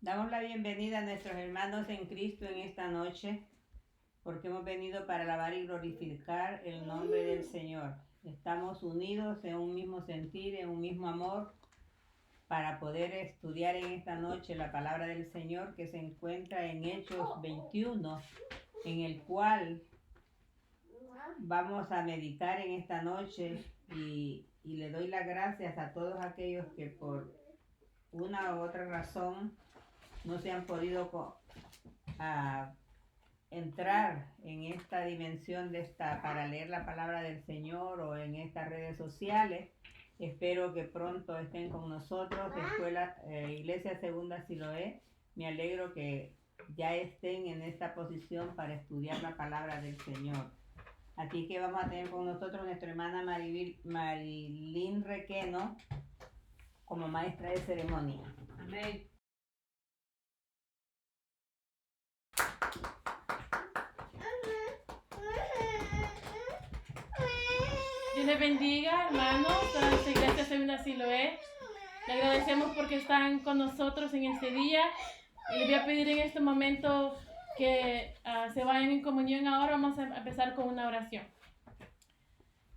Damos la bienvenida a nuestros hermanos en Cristo en esta noche, porque hemos venido para alabar y glorificar el nombre del Señor. Estamos unidos en un mismo sentir, en un mismo amor, para poder estudiar en esta noche la palabra del Señor que se encuentra en Hechos 21, en el cual vamos a meditar en esta noche y y le doy las gracias a todos aquellos que por una u otra razón no se han podido entrar en esta dimensión para leer la palabra del Señor o en estas redes sociales. Espero que pronto estén con nosotros. Iglesia Segunda Siloé, me alegro que ya estén en esta posición para estudiar la palabra del Señor. Aquí que vamos a tener con nosotros nuestra hermana Marilyn Requeno como maestra de ceremonia. Amén. Dios les bendiga, hermanos, a nuestra Iglesia Segunda Siloé. Le agradecemos porque están con nosotros en este día. Les voy a pedir en este momento que se vayan en comunión ahora. Vamos a empezar con una oración.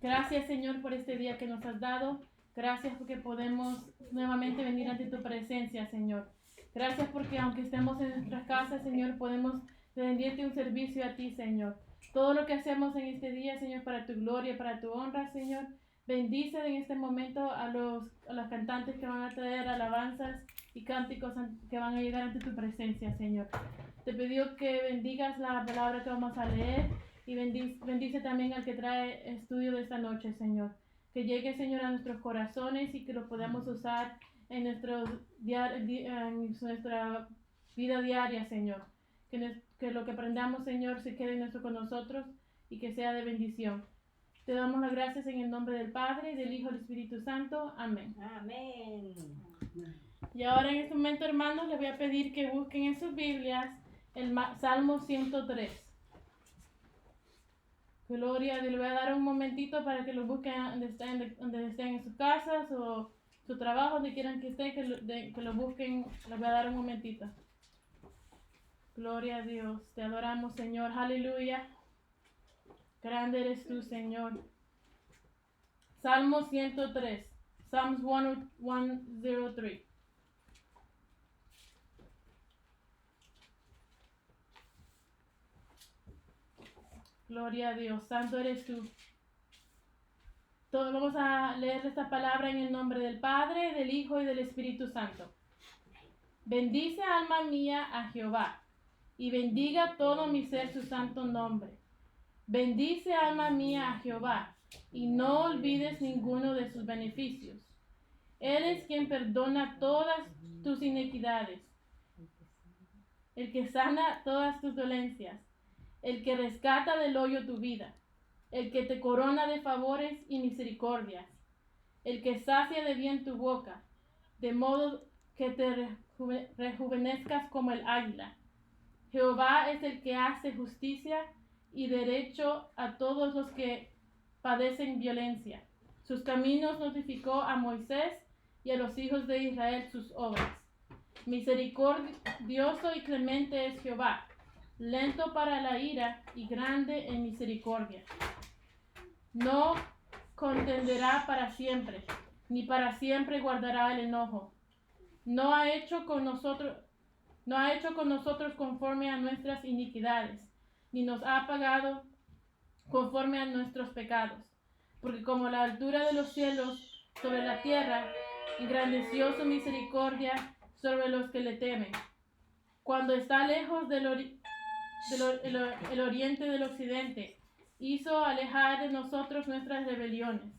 Gracias, Señor, por este día que nos has dado. Gracias porque podemos nuevamente venir ante tu presencia, Señor. Gracias porque aunque estemos en nuestras casas, Señor, podemos rendirte un servicio a ti, Señor. Todo lo que hacemos en este día, Señor, para tu gloria, para tu honra, Señor. Bendice en este momento a los cantantes que van a traer alabanzas y cánticos que van a llegar ante tu presencia, Señor. Te pido que bendigas la palabra que vamos a leer y bendice también al que trae estudio de esta noche, Señor. Que llegue, Señor, a nuestros corazones y que lo podamos usar en nuestra vida diaria, Señor. Que lo que aprendamos, Señor, se quede con nosotros y que sea de bendición. Te damos las gracias en el nombre del Padre, del Hijo y del Espíritu Santo. Amén. Amén. Y ahora en este momento, hermanos, les voy a pedir que busquen en sus Biblias el Salmo 103. Gloria a Dios. Les voy a dar un momentito para que lo busquen donde estén en sus casas o su trabajo, donde quieran que estén, que lo busquen. Les voy a dar un momentito. Gloria a Dios. Te adoramos, Señor. Aleluya. Grande eres tú, Señor. Salmo 103. Psalms 103. Gloria a Dios. Santo eres tú. Todos vamos a leer esta palabra en el nombre del Padre, del Hijo y del Espíritu Santo. Bendice, alma mía, a Jehová, y bendiga todo mi ser su santo nombre. Bendice, alma mía, a Jehová, y no olvides ninguno de sus beneficios. Él es quien perdona todas tus iniquidades, el que sana todas tus dolencias, el que rescata del hoyo tu vida, el que te corona de favores y misericordias, el que sacia de bien tu boca, de modo que te rejuvenezcas como el águila. Jehová es el que hace justicia y derecho a todos los que padecen violencia. Sus caminos notificó a Moisés y a los hijos de Israel sus obras. Misericordioso y clemente es Jehová, lento para la ira y grande en misericordia. No contenderá para siempre, ni para siempre guardará el enojo. No ha hecho con nosotros conforme a nuestras iniquidades, ni nos ha pagado conforme a nuestros pecados. Porque como la altura de los cielos sobre la tierra, engrandeció su misericordia sobre los que le temen. Cuando está lejos el oriente del occidente, hizo alejar de nosotros nuestras rebeliones.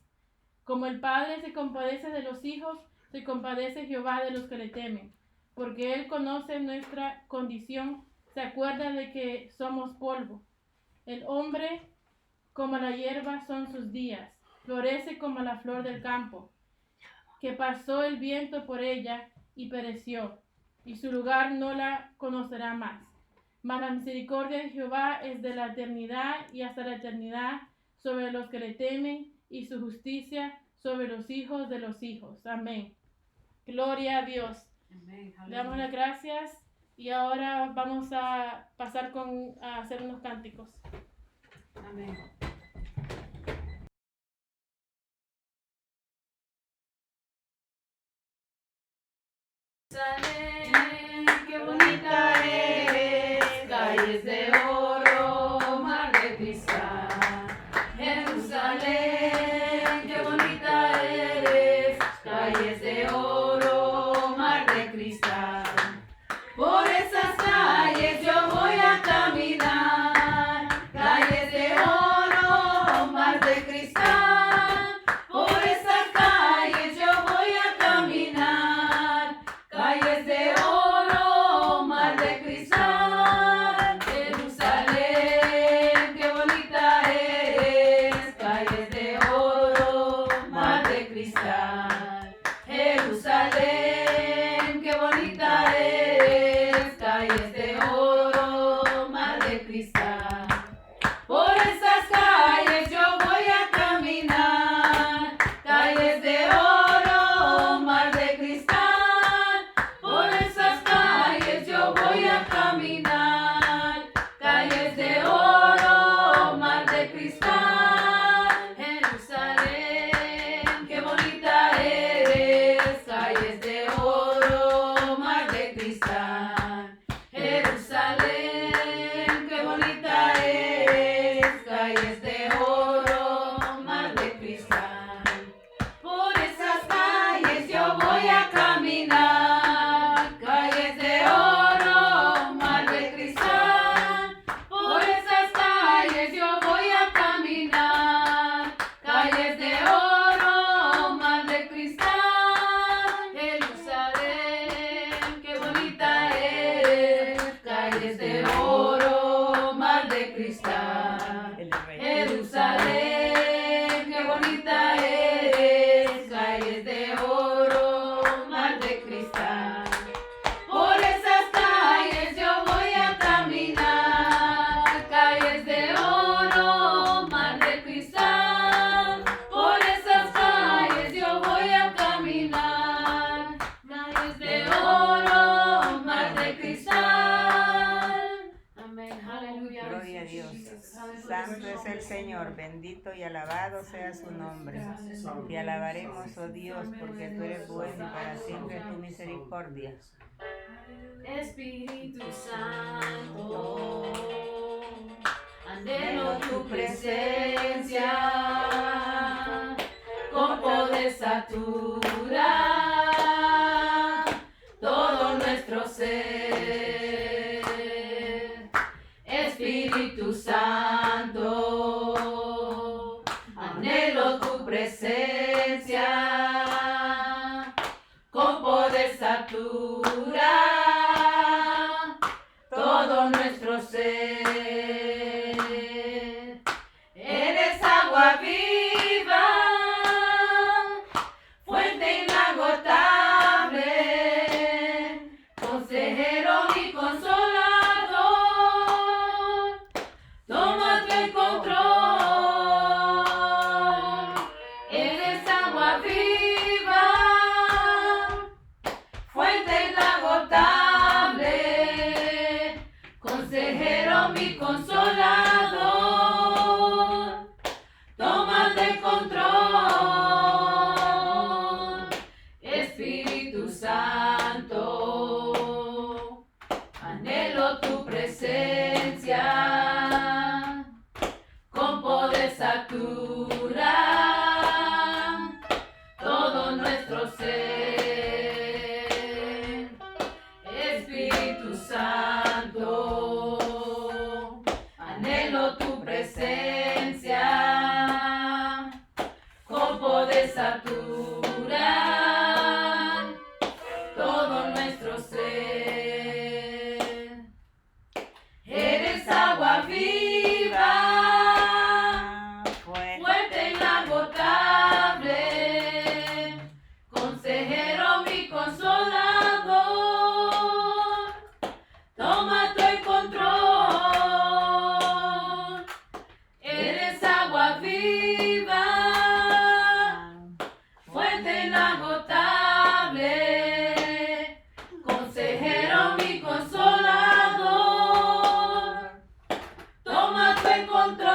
Como el Padre se compadece de los hijos, se compadece Jehová de los que le temen. Porque Él conoce nuestra condición, se acuerda de que somos polvo. El hombre, como la hierba, son sus días, florece como la flor del campo, que pasó el viento por ella y pereció, y su lugar no la conocerá más. Mas la misericordia de Jehová es de la eternidad y hasta la eternidad sobre los que le temen, y su justicia sobre los hijos de los hijos. Amén. Gloria a Dios. Amén. Le damos las gracias y ahora vamos a pasar a hacer unos cánticos. Amén. Jerusalén, qué bonita eres, calles de oro, mar de cristal. Jerusalén, qué bonita eres. calles de oro, mar de cristal. Por esas calles yo voy a caminar, calles de oro, mar de cristal. Por esas calles yo voy a caminar, calles de oro, mar de cristal. Jerusalén, qué bonita eres, calles de oro, mar de cristal. Jerusalén, qué bonita eres, calles de oro, mar de cristal. Por esas calles yo voy a caminar, calles de oro, mar de cristal. Por esas calles yo voy a caminar, calles de oro, mar de cristal. Jerusalén, qué bonita eres, calles de oro, mar de cristal. Jerusalén, qué bonita eres, calles de oro, mar de cristal. Por esas calles yo voy a caminar, calles de oro, mar de cristal. Por esas calles yo voy a caminar, calles de oro, mar de cristal. Jerusalén, qué bonita eres, calles de oro, mar de cristal. Jerusalén, qué bonita eres, calles de oro, mar de cristal. Por esas calles yo voy a caminar, calles de oro, mar de cristal. Por esas calles yo voy a caminar, calles de oro, mar de cristal. Amén, aleluya. Gloria a Dios. Santo es el Señor, bendito y alabado sea su nombre. Te alabaremos, oh Dios, porque tú eres bueno y para siempre es tu misericordia. Espíritu Santo, anhelo tu presencia, con poder satura todo nuestro ser. Espíritu Santo, anhelo tu presencia, con poder satura todo nuestro ser. Eres agua viva, fuente inagotable, consejero y consolador. Toma el control. Eres agua viva, fuente inagotable, consejero mi consolador. Toma el control. Espíritu Santo, anhelo tu presencia, con poder satura todo nuestro ser. Espíritu Santo, anhelo tu presencia, con poder satura todo nuestro ser. Eres agua viva, fuente inagotable, consejero mi consolador. Toma tu control. Eres agua viva, fuente inagotable, consejero mi consolador. Toma tu control.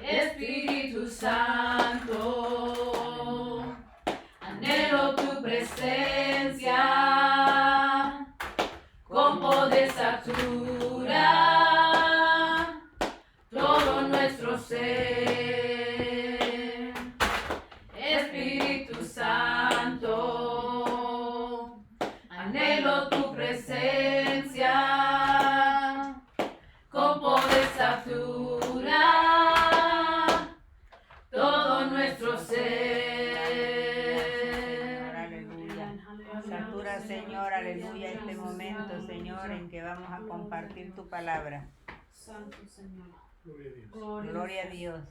Espíritu Santo, en que vamos a compartir tu palabra. Santo Señor. Gloria a Dios. Gloria a Dios.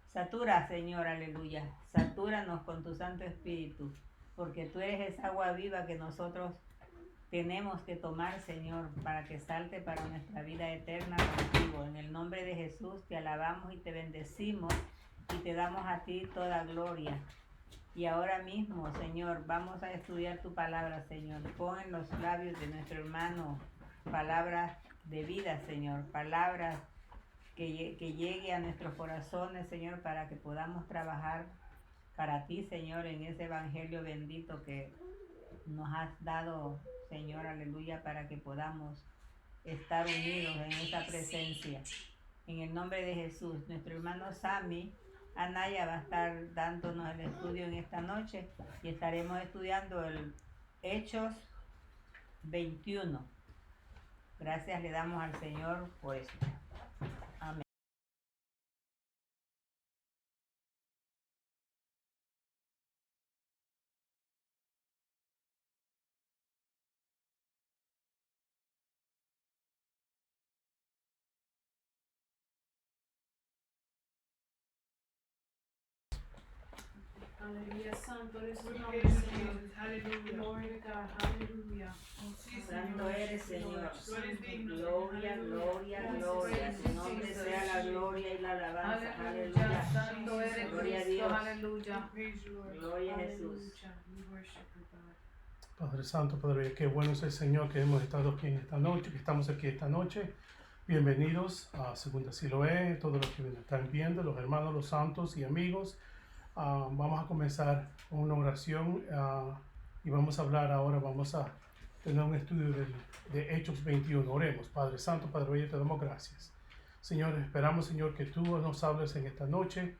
Satura, Señor, aleluya. Satúranos con tu Santo Espíritu, porque tú eres esa agua viva que nosotros tenemos que tomar, Señor, para que salte para nuestra vida eterna contigo. En el nombre de Jesús te alabamos y te bendecimos y te damos a ti toda gloria. Y ahora mismo, Señor, vamos a estudiar tu palabra, Señor. Pon en los labios de nuestro hermano palabras de vida, Señor, palabras que llegue a nuestros corazones, Señor, para que podamos trabajar para ti, Señor, en ese evangelio bendito que nos has dado, Señor, aleluya, para que podamos estar unidos en esa presencia. En el nombre de Jesús, nuestro hermano Sammy Anaya va a estar dándonos el estudio en esta noche y estaremos estudiando el Hechos 21. Gracias le damos al Señor por esto. Amén. Aleluya, santo eres tu nombre, Señor. Gloria a God, aleluya. Santo eres, Señor. Gloria, gloria, gloria. Tu nombre sea la gloria y la alabanza. Aleluya, Aleluya. santo eres Gloria a Cristo, Dios. aleluya. Gloria a Jesús. Padre Santo, Padre, qué bueno es el Señor que hemos estado aquí en esta noche, que estamos aquí esta noche. Bienvenidos a Segunda Siloé, todos los que me están viendo, los hermanos, los santos y amigos. Vamos a comenzar con una oración y vamos a hablar ahora, vamos a tener un estudio de Hechos 21. Oremos. Padre Santo, Padre Bello, te damos gracias. Señor, esperamos, Señor, que tú nos hables en esta noche.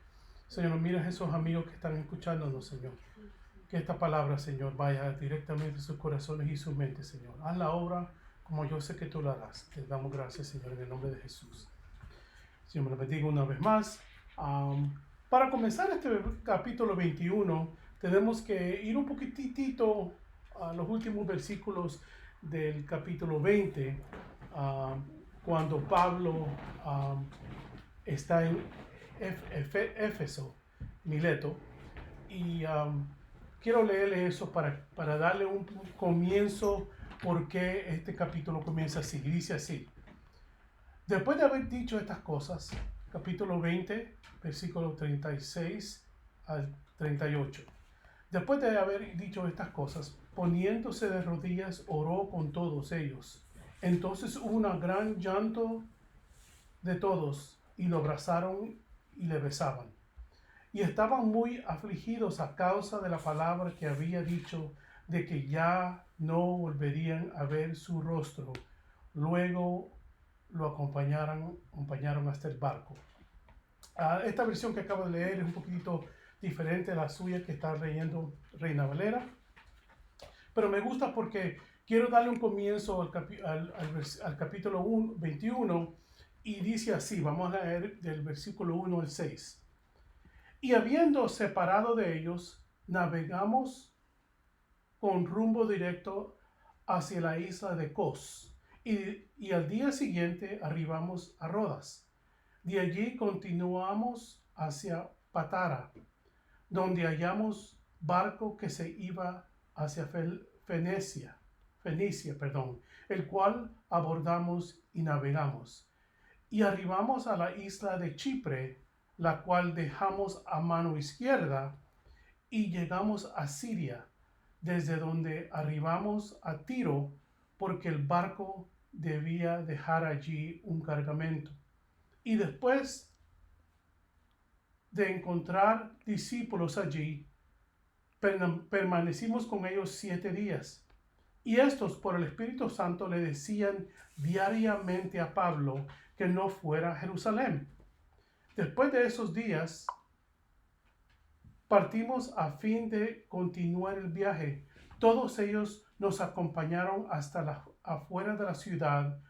Señor, mira a esos amigos que están escuchándonos, Señor. Que esta palabra, Señor, vaya directamente a sus corazones y sus mentes, Señor. Haz la obra como yo sé que tú la harás. Te damos gracias, Señor, en el nombre de Jesús. Señor, me lo bendiga una vez más. Para comenzar este capítulo 21, tenemos que ir un poquitito a los últimos versículos del capítulo 20, cuando Pablo está en Éfeso, Mileto, y quiero leerle eso para darle un comienzo, porque este capítulo comienza así, y dice así: después de haber dicho estas cosas, capítulo 20, versículo 36 al 38. Después de haber dicho estas cosas, poniéndose de rodillas, oró con todos ellos. Entonces hubo un gran llanto de todos, y lo abrazaron y le besaban. Y estaban muy afligidos a causa de la palabra que había dicho, de que ya no volverían a ver su rostro. Luego lo acompañaron hasta el barco. Esta versión que acabo de leer es un poquito diferente a la suya que está leyendo Reina Valera, pero me gusta porque quiero darle un comienzo al capítulo 21, y dice así. Vamos a leer del versículo 1 al 6. Y habiendo separado de ellos, navegamos con rumbo directo hacia la isla de Cos, y al día siguiente arribamos a Rodas. De allí continuamos hacia Patara, donde hallamos barco que se iba hacia Fenicia, el cual abordamos y navegamos. Y arribamos a la isla de Chipre, la cual dejamos a mano izquierda, y llegamos a Siria, desde donde arribamos a Tiro, porque el barco debía dejar allí un cargamento. Y después de encontrar discípulos allí, permanecimos con ellos 7 días. Y estos, por el Espíritu Santo, le decían diariamente a Pablo que no fuera a Jerusalén. Después de esos días, partimos a fin de continuar el viaje. Todos ellos nos acompañaron hasta afuera de la ciudad,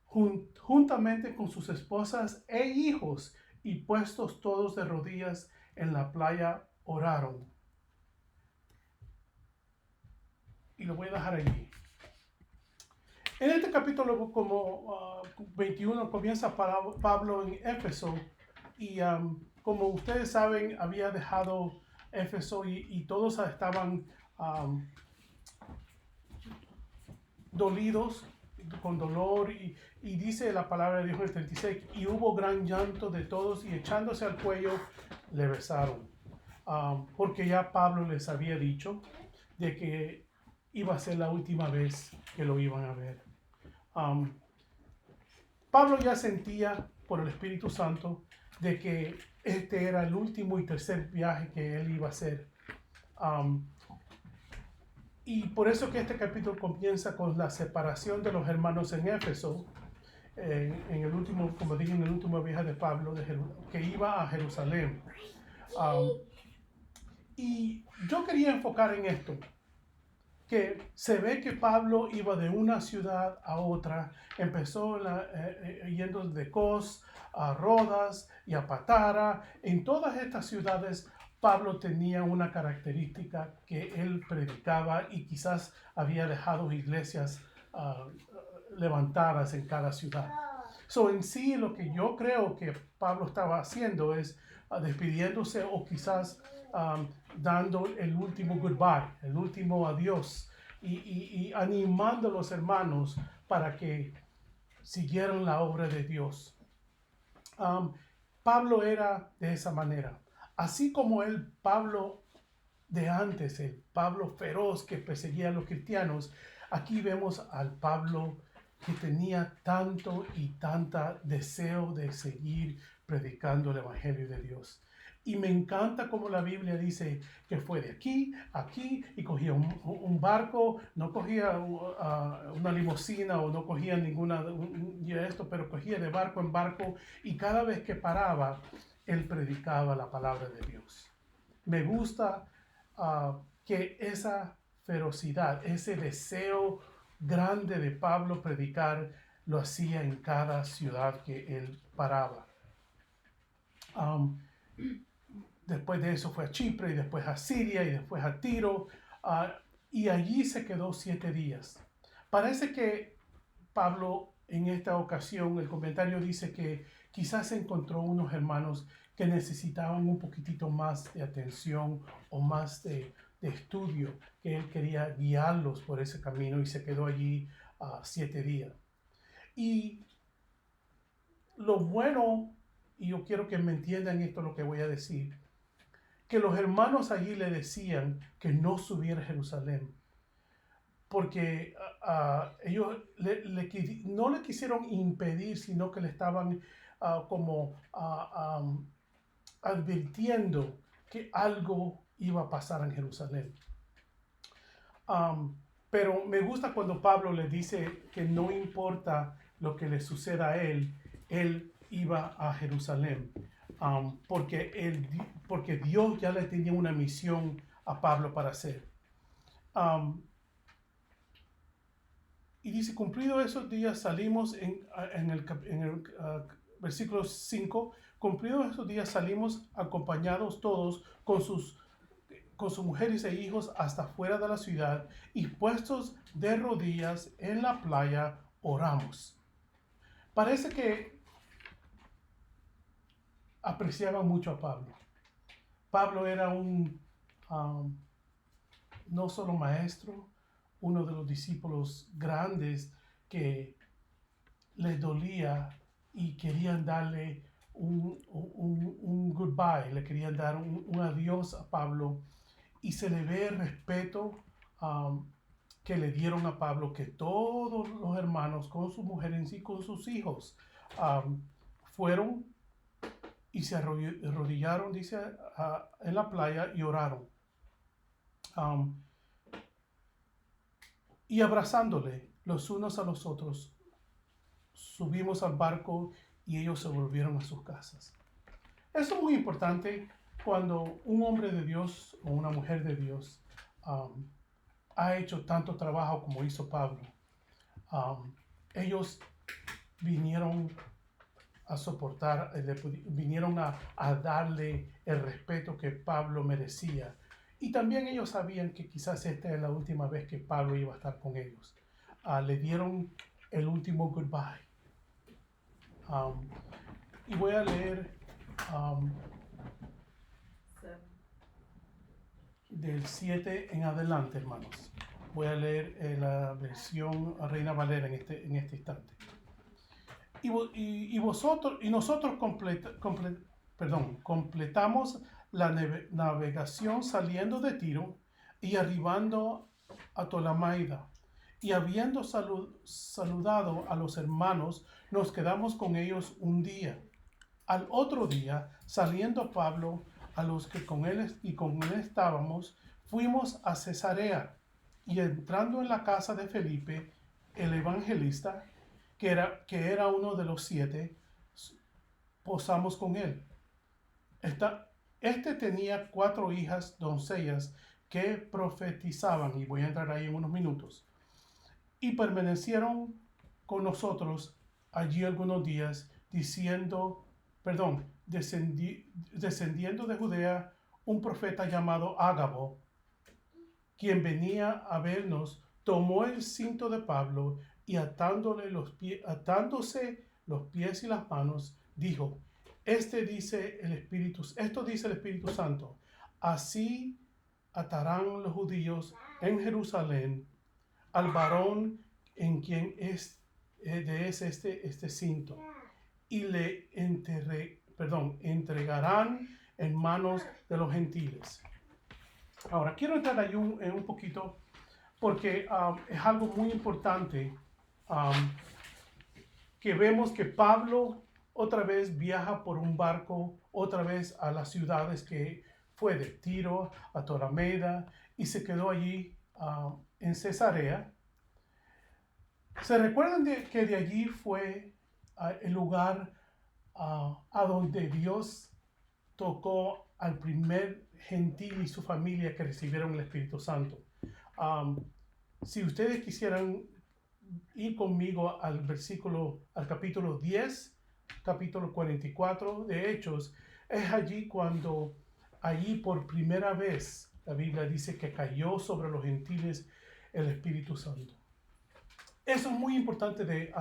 juntamente con sus esposas e hijos, y puestos todos de rodillas en la playa, oraron. Y lo voy a dejar allí. En este capítulo como 21 comienza Pablo en Éfeso y como ustedes saben había dejado Éfeso y todos estaban dolidos, con dolor y dice la palabra de Dios en el 36, y hubo gran llanto de todos y echándose al cuello le besaron, porque ya Pablo les había dicho de que iba a ser la última vez que lo iban a ver. Pablo ya sentía por el Espíritu Santo de que este era el último y tercer viaje que él iba a hacer. Y por eso que este capítulo comienza con la separación de los hermanos en Éfeso, en el último, como dije, en el último viaje de Pablo, que iba a Jerusalén. Y yo quería enfocar en esto, que se ve que Pablo iba de una ciudad a otra, empezó yendo de Cos a Rodas y a Patara. En todas estas ciudades Pablo tenía una característica que él predicaba y quizás había dejado iglesias levantadas en cada ciudad. En sí lo que yo creo que Pablo estaba haciendo es despidiéndose o quizás dando el último goodbye, el último adiós y animando a los hermanos para que siguieran la obra de Dios. Pablo era de esa manera. Así como Pablo de antes, el Pablo feroz que perseguía a los cristianos, aquí vemos al Pablo que tenía tanto y tanta deseo de seguir predicando el Evangelio de Dios. Y me encanta como la Biblia dice que fue de aquí a aquí y cogía un barco, no cogía una limusina o no cogía ninguna de esto, pero cogía de barco en barco y cada vez que paraba, él predicaba la palabra de Dios. Me gusta que esa ferocidad, ese deseo grande de Pablo predicar, lo hacía en cada ciudad que él paraba. Después de eso fue a Chipre y después a Siria y después a Tiro y allí se quedó 7 días. Parece que Pablo en esta ocasión, el comentario dice que quizás encontró unos hermanos que necesitaban un poquitito más de atención o más de estudio, que él quería guiarlos por ese camino y se quedó allí 7 días. Y lo bueno, y yo quiero que me entiendan esto lo que voy a decir, que los hermanos allí le decían que no subiera a Jerusalén, porque ellos no le quisieron impedir, sino que le estaban advirtiendo que algo iba a pasar en Jerusalén. Pero me gusta cuando Pablo le dice que no importa lo que le suceda a él iba a Jerusalén, porque Dios ya le tenía una misión a Pablo para hacer. Y dice, cumplido esos días salimos en el versículo 5, cumplidos esos días salimos acompañados todos con sus mujeres e hijos hasta fuera de la ciudad y puestos de rodillas en la playa oramos. Parece que apreciaban mucho a Pablo. Pablo era no solo maestro, uno de los discípulos grandes que les dolía y querían darle un goodbye, le querían dar un adiós a Pablo, y se le ve el respeto que le dieron a Pablo, que todos los hermanos con sus mujeres y con sus hijos fueron y se arrodillaron, dice, en la playa y oraron. Y abrazándole los unos a los otros, subimos al barco y ellos se volvieron a sus casas. Eso es muy importante cuando un hombre de Dios o una mujer de Dios ha hecho tanto trabajo como hizo Pablo. Ellos vinieron a soportar, vinieron a darle el respeto que Pablo merecía. Y también ellos sabían que quizás esta es la última vez que Pablo iba a estar con ellos. Le dieron el último goodbye. Y voy a leer del 7 en adelante, hermanos. Voy a leer la versión Reina Valera en este instante. Nosotros completamos la navegación saliendo de Tiro y arribando a Tolemaida. Y habiendo saludado a los hermanos, nos quedamos con ellos un día. Al otro día, saliendo Pablo, a los que con él estábamos, fuimos a Cesarea, y entrando en la casa de Felipe, el evangelista, que era uno de los 7, posamos con él. Este tenía 4 hijas doncellas que profetizaban, y voy a entrar ahí en unos minutos, y permanecieron con nosotros allí algunos días, descendiendo de Judea, un profeta llamado Ágabo, quien venía a vernos, tomó el cinto de Pablo y atándose los pies y las manos, dijo: esto dice el Espíritu Santo, así atarán los judíos en Jerusalén al varón en quien es este cinto, y le entregarán en manos de los gentiles. Ahora, quiero entrar ahí en un poquito, porque es algo muy importante, que vemos que Pablo otra vez viaja por un barco, otra vez a las ciudades que fue de Tiro a Tolemaida, y se quedó allí en Cesarea. ¿Se recuerdan que de allí fue el lugar a donde Dios tocó al primer gentil y su familia que recibieron el Espíritu Santo? Si ustedes quisieran ir conmigo al capítulo 10, capítulo 44 de Hechos, es allí cuando por primera vez la Biblia dice que cayó sobre los gentiles el Espíritu Santo. Eso es muy importante de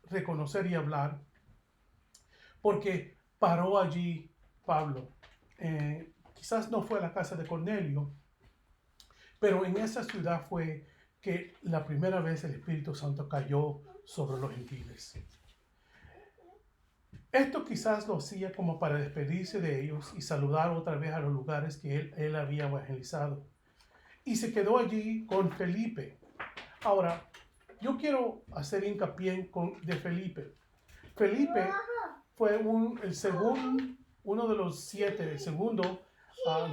reconocer y hablar, porque paró allí Pablo. Quizás no fue a la casa de Cornelio, pero en esa ciudad fue que la primera vez el Espíritu Santo cayó sobre los gentiles. Esto quizás lo hacía como para despedirse de ellos y saludar otra vez a los lugares que él había evangelizado. Y se quedó allí con Felipe. Ahora, yo quiero hacer hincapié de Felipe. Felipe fue uno de los 7, el segundo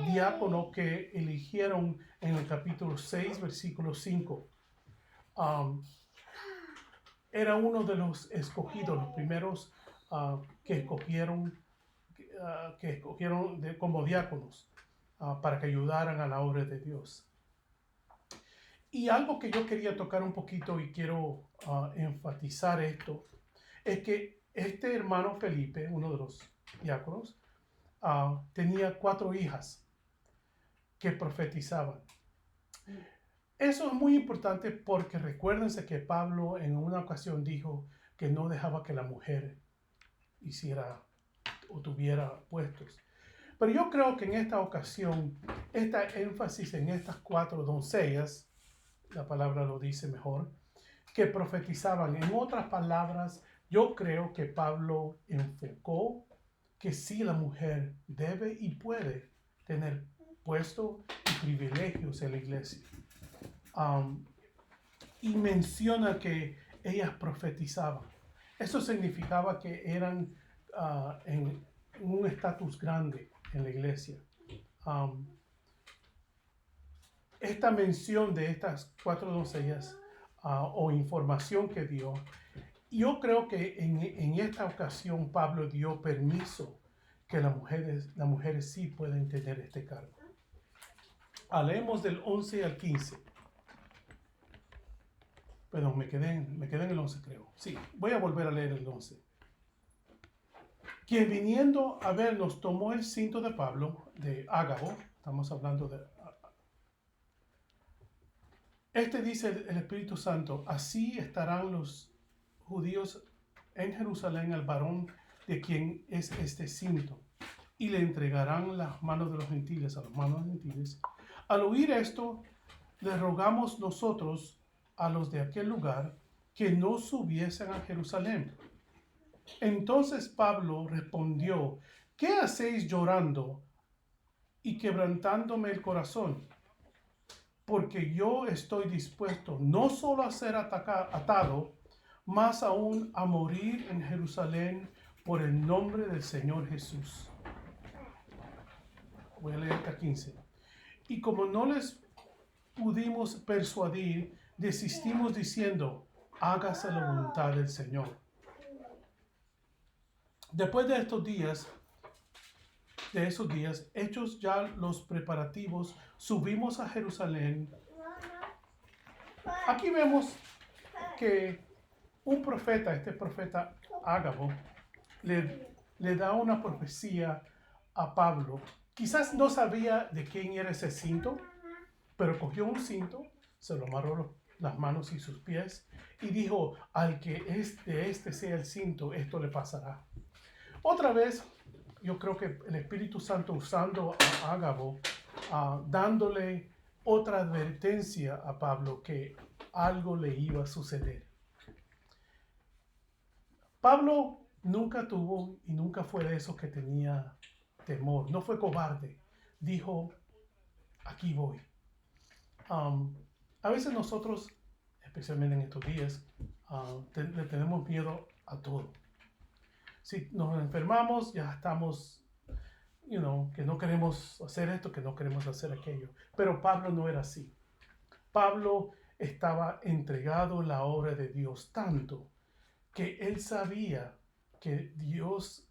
diácono que eligieron en el capítulo 6, versículo 5. Era uno de los escogidos, los primeros que escogieron como diáconos para que ayudaran a la obra de Dios. Y algo que yo quería tocar un poquito y quiero enfatizar esto, es que este hermano Felipe, uno de los diáconos, tenía 4 hijas que profetizaban. Eso es muy importante porque recuérdense que Pablo en una ocasión dijo que no dejaba que la mujer hiciera o tuviera puestos. Pero yo creo que en esta ocasión, esta énfasis en estas 4 doncellas, la palabra lo dice mejor, que profetizaban. En otras palabras, yo creo que Pablo enfocó que sí, la mujer debe y puede tener puesto y privilegios en la iglesia. Y menciona que ellas profetizaban. Eso significaba que eran en un estatus grande en la iglesia. Esta mención de estas 4 doncellas o información que dio, yo creo que en esta ocasión Pablo dio permiso que las mujeres sí pueden tener este cargo. Leemos del 11 al 15. Perdón, me quedé en el 11, creo. Sí, voy a volver a leer el 11. Quien viniendo a vernos tomó el cinto de Pablo, de Ágabo, estamos hablando de... Dice el Espíritu Santo, así estarán los judíos en Jerusalén al varón de quien es este cinto, y le entregarán las manos de los gentiles a las manos de los gentiles. Al oír esto, le rogamos nosotros a los de aquel lugar que no subiesen a Jerusalén. Entonces Pablo respondió, ¿qué hacéis llorando y quebrantándome el corazón? Porque yo estoy dispuesto no solo a ser atado, más aún a morir en Jerusalén por el nombre del Señor Jesús. Voy a leer hasta 15. Y como no les pudimos persuadir, desistimos diciendo, hágase la voluntad del Señor. Después de esos días, hechos ya los preparativos, subimos a Jerusalén. Aquí vemos que un profeta, este profeta Ágabo, le da una profecía a Pablo. Quizás no sabía de quién era ese cinto, pero cogió un cinto, se lo amarró las manos y sus pies y dijo, al que este sea el cinto, esto le pasará. Otra vez, yo creo que el Espíritu Santo usando a Ágabo, dándole otra advertencia a Pablo que algo le iba a suceder. Pablo nunca tuvo y nunca fue de esos que tenía temor, no fue cobarde, dijo, aquí voy. A veces nosotros, especialmente en estos días, le tenemos miedo a todo. Si nos enfermamos, ya estamos, que no queremos hacer esto, que no queremos hacer aquello. Pero Pablo no era así. Pablo estaba entregado en la obra de Dios tanto que él sabía que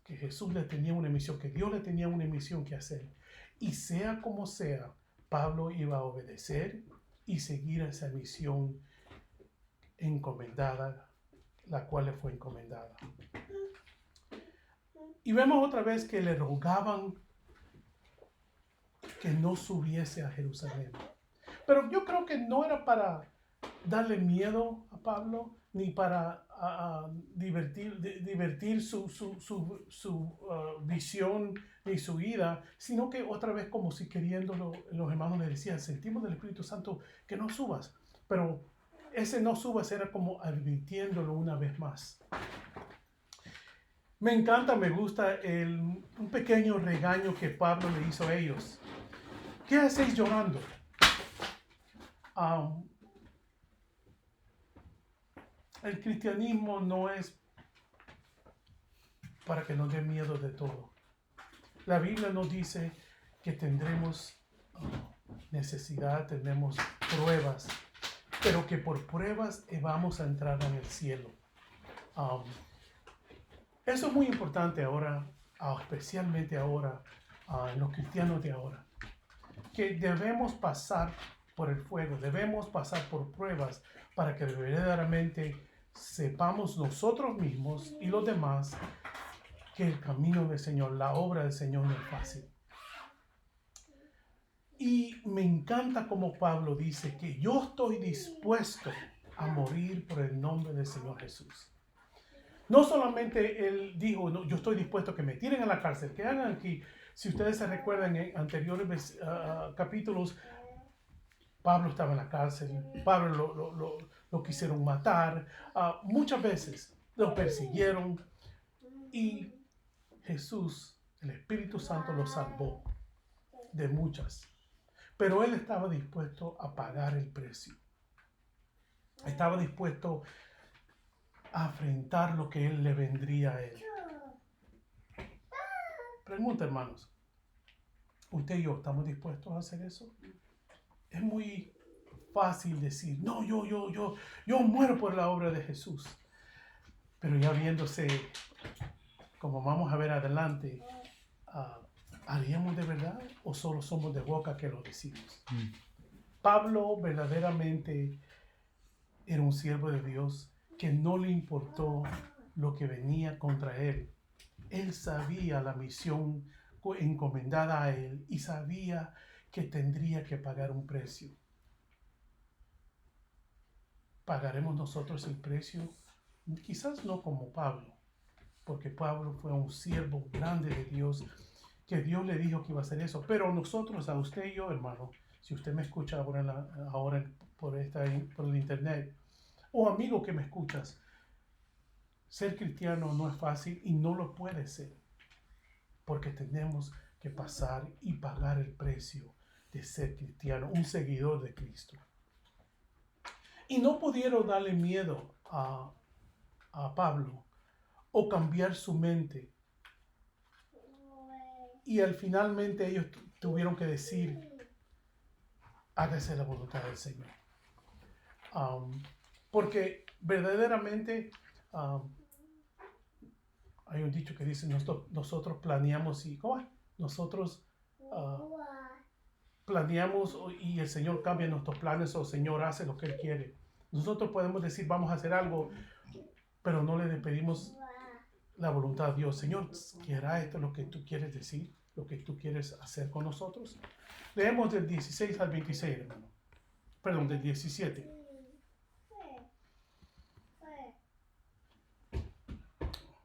Jesús le tenía una misión, que Dios le tenía una misión que hacer. Y sea como sea, Pablo iba a obedecer y seguir esa misión encomendada, la cual le fue encomendada. Y vemos otra vez que le rogaban que no subiese a Jerusalén. Pero yo creo que no era para darle miedo a Pablo, ni para divertir su visión ni su ira, sino que otra vez como si queriéndolo, los hermanos le decían, sentimos del Espíritu Santo que no subas. Pero ese no subas era como advirtiéndolo una vez más. Me encanta, me gusta un pequeño regaño que Pablo le hizo a ellos. ¿Qué hacéis llorando? El cristianismo no es para que nos dé miedo de todo. La Biblia nos dice que tendremos necesidad, tendremos pruebas, pero que por pruebas vamos a entrar en el cielo. Eso es muy importante ahora, especialmente ahora, en los cristianos de ahora, que debemos pasar por el fuego, debemos pasar por pruebas para que verdaderamente sepamos nosotros mismos y los demás que el camino del Señor, la obra del Señor no es fácil. Y me encanta como Pablo dice que yo estoy dispuesto a morir por el nombre del Señor Jesús. No solamente él dijo, no, yo estoy dispuesto a que me tiren a la cárcel, que hagan aquí. Si ustedes se recuerdan en anteriores capítulos, Pablo estaba en la cárcel, Pablo lo quisieron matar, muchas veces lo persiguieron y Jesús, el Espíritu Santo, lo salvó de muchas. Pero él estaba dispuesto a pagar el precio. Estaba dispuesto a afrontar lo que él le vendría a él. Pregunta, hermanos, ¿usted y yo estamos dispuestos a hacer eso? Es muy fácil decir, no, yo muero por la obra de Jesús. Pero ya viéndose, como vamos a ver adelante, ¿haríamos de verdad o solo somos de boca que lo decimos? Pablo verdaderamente era un siervo de Dios que no le importó lo que venía contra él. Él sabía la misión encomendada a él y sabía que tendría que pagar un precio. pagaremos nosotros el precio, quizás no como Pablo, porque Pablo fue un siervo grande de Dios, que Dios le dijo que iba a hacer eso. Pero nosotros, a usted y yo, hermano, si usted me escucha ahora por el internet, o amigo que me escuchas, ser cristiano no es fácil y no lo puede ser, porque tenemos que pasar y pagar el precio de ser cristiano, un seguidor de Cristo. Y no pudieron darle miedo a Pablo o cambiar su mente. Y finalmente ellos tuvieron que decir, hágase la voluntad del Señor. Porque verdaderamente hay un dicho que dice, nosotros planeamos y ¿cómo es? Nosotros planeamos y el Señor cambia nuestros planes o el Señor hace lo que Él quiere. Nosotros podemos decir, vamos a hacer algo, pero no le pedimos la voluntad a Dios. Señor, ¿será esto lo que tú quieres decir? ¿Lo que tú quieres hacer con nosotros? Leemos del 16 al 26, hermano. Perdón, del 17.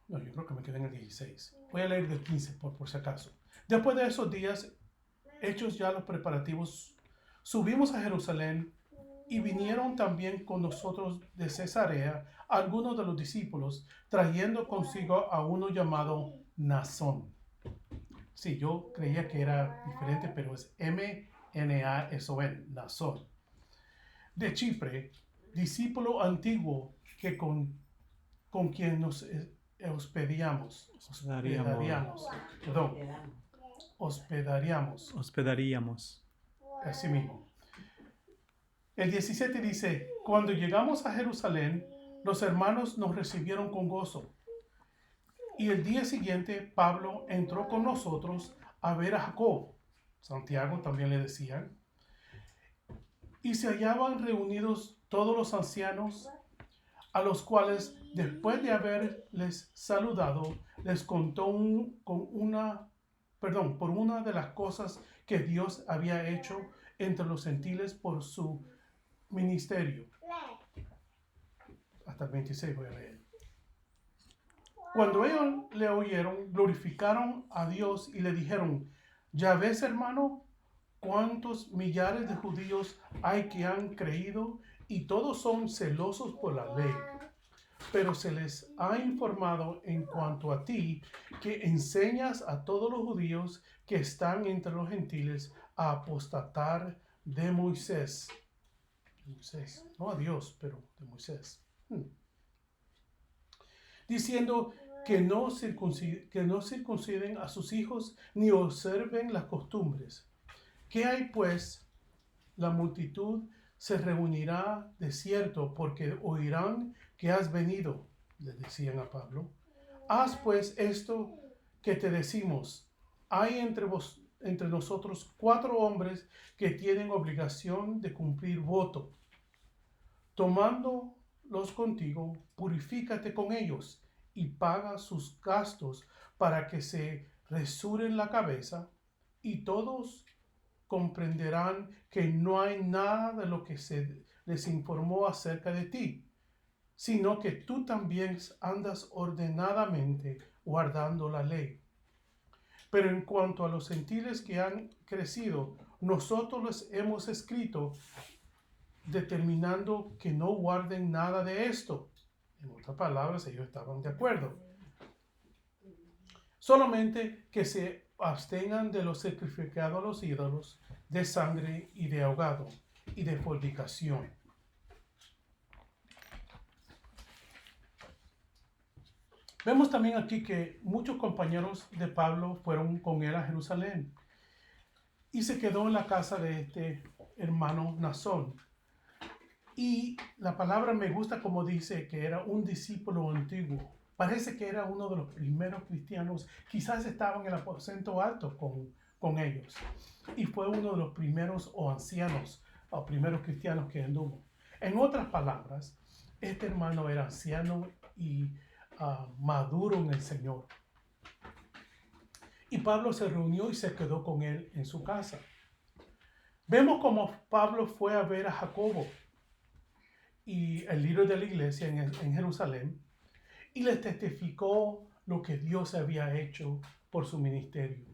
No, yo creo que me quedé en el 16. Voy a leer del 15 por si acaso. Después de esos días, hechos ya los preparativos, subimos a Jerusalén y vinieron también con nosotros de Cesarea algunos de los discípulos, trayendo consigo a uno llamado Mnasón. Sí, yo creía que era diferente, pero es M-N-A-S-O-N, Mnasón. De Chipre, discípulo antiguo que con quien nos hospedaríamos. Así mismo. El 17 dice, cuando llegamos a Jerusalén, los hermanos nos recibieron con gozo. Y el día siguiente, Pablo entró con nosotros a ver a Jacob. Santiago también le decían. Y se hallaban reunidos todos los ancianos, a los cuales, después de haberles saludado, les contó por una de las cosas que Dios había hecho entre los gentiles por su ministerio. Hasta el 26 voy a leer. Cuando ellos le oyeron, glorificaron a Dios y le dijeron, ¿ya ves, hermano, cuántos millares de judíos hay que han creído y todos son celosos por la ley? Pero se les ha informado en cuanto a ti que enseñas a todos los judíos que están entre los gentiles a apostatar de Moisés. No a Dios, pero de Moisés. Diciendo que no circunciden a sus hijos ni observen las costumbres. ¿Qué hay pues? La multitud se reunirá de cierto porque oirán que has venido, le decían a Pablo. Haz pues esto que te decimos. Hay entre nosotros 4 hombres que tienen obligación de cumplir voto. Tomándolos contigo, purifícate con ellos y paga sus gastos para que se rasuren la cabeza, y todos comprenderán que no hay nada de lo que se les informó acerca de ti, sino que tú también andas ordenadamente guardando la ley. Pero en cuanto a los gentiles que han crecido, nosotros les hemos escrito determinando que no guarden nada de esto. En otras palabras, ellos estaban de acuerdo. Solamente que se abstengan de lo sacrificado a los ídolos, de sangre y de ahogado y de fornicación. Vemos también aquí que muchos compañeros de Pablo fueron con él a Jerusalén y se quedó en la casa de este hermano Mnasón. Y la palabra me gusta como dice que era un discípulo antiguo. Parece que era uno de los primeros cristianos. Quizás estaba en el aposento alto con ellos. Y fue uno de los primeros o ancianos o primeros cristianos que anduvo. En otras palabras, este hermano era anciano y maduro en el Señor. Y Pablo se reunió y se quedó con él en su casa. Vemos como Pablo fue a ver a Jacobo. y el líder de la iglesia en Jerusalén, y les testificó lo que Dios había hecho por su ministerio.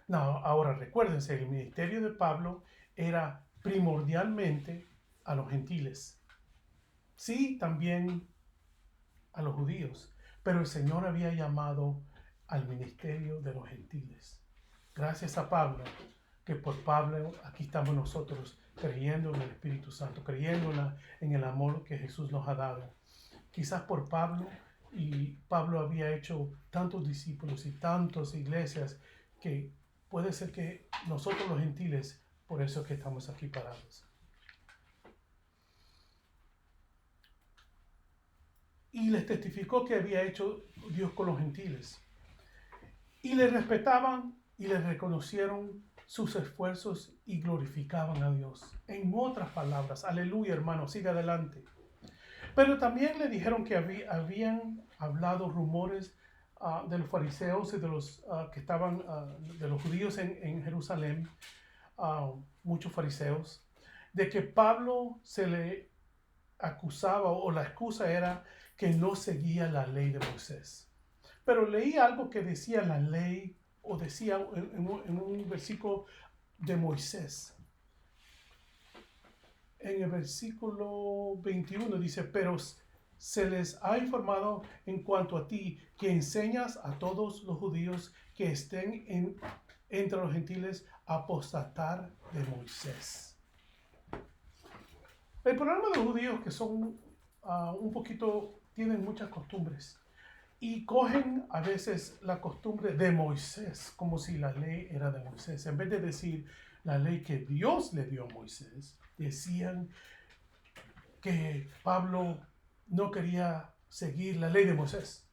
No, ahora recuérdense, el ministerio de Pablo era primordialmente a los gentiles. Sí, también a los judíos, pero el Señor había llamado al ministerio de los gentiles. Gracias a Pablo, que por Pablo aquí estamos nosotros creyendo en el Espíritu Santo, creyendo en el amor que Jesús nos ha dado. Quizás por Pablo, y Pablo había hecho tantos discípulos y tantas iglesias que puede ser que nosotros los gentiles, por eso es que estamos aquí parados. Y les testificó que había hecho Dios con los gentiles. Y le respetaban y le reconocieron sus esfuerzos y glorificaban a Dios. En otras palabras, aleluya hermano, sigue adelante. Pero también le dijeron que habían hablado rumores de los fariseos y de los que estaban, de los judíos en Jerusalén, muchos fariseos, de que Pablo se le acusaba, o la excusa era que no seguía la ley de Moisés. Pero leí algo que decía la ley, o decía en un versículo de Moisés. En el versículo 21 dice, pero se les ha informado en cuanto a ti, que enseñas a todos los judíos que estén entre los gentiles a apostatar de Moisés. El problema de los judíos que son un poquito, tienen muchas costumbres y cogen a veces la costumbre de Moisés como si la ley era de Moisés. En vez de decir la ley que Dios le dio a Moisés, decían que Pablo no quería seguir la ley de Moisés.